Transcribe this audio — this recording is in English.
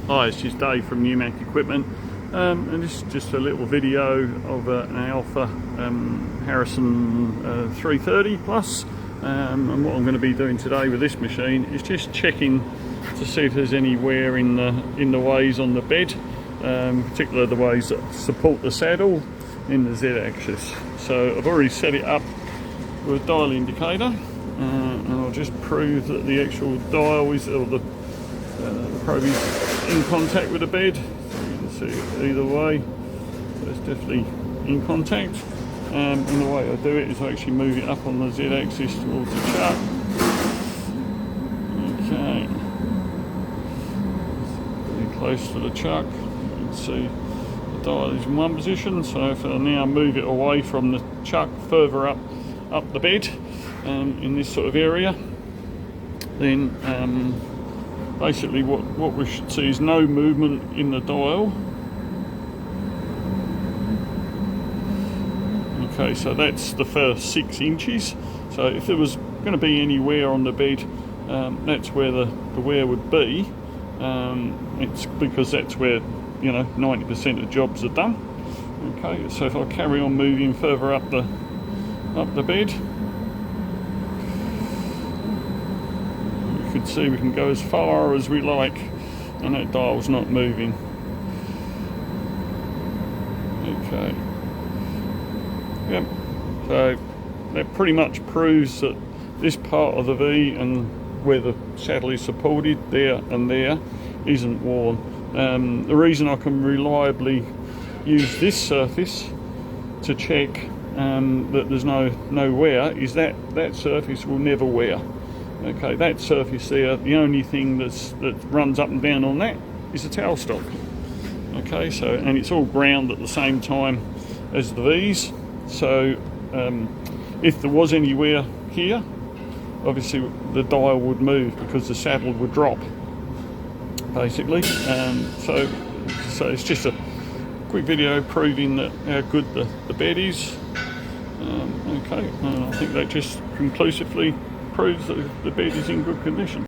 Hi, it's just Dave from Newmac Equipment, and this is just a little video of an Alpha Harrison 330 Plus. And what I'm going to be doing today with this machine is just checking to see if there's any wear in the ways on the bed, particularly the ways that support the saddle in the Z-axis. So I've already set it up with a dial indicator, and I'll just prove that the actual dial is, or the probe is in contact with the bed. So you can see it either way, so it's definitely in contact. And the way I do it is I actually move it up on the Z-axis towards the chuck. Okay, pretty close to the chuck. You can see the dial is in one position, so if I now move it away from the chuck further up the bed, in this sort of area, then basically what we should see is no movement in the dial. Okay, so that's the first 6 inches. So if there was going to be any wear on the bed, that's where the wear would be. It's because that's where 90% of jobs are done. Okay, so if I carry on moving further up the bed, you can see we can go as far as we like, and that dial's not moving. Okay. Yep, so that pretty much proves that this part of the V and where the saddle is supported, there and there, isn't worn. The reason I can reliably use this surface to check that there's no wear is that surface will never wear. Okay, that surface there, the only thing that runs up and down on that is the towel stock. Okay, so, and it's all ground at the same time as the V's. So if there was any wear here, obviously the dial would move because the saddle would drop, basically. So it's just a quick video proving that how good the bed is. Okay, and I think that just conclusively proves that the bed is in good condition.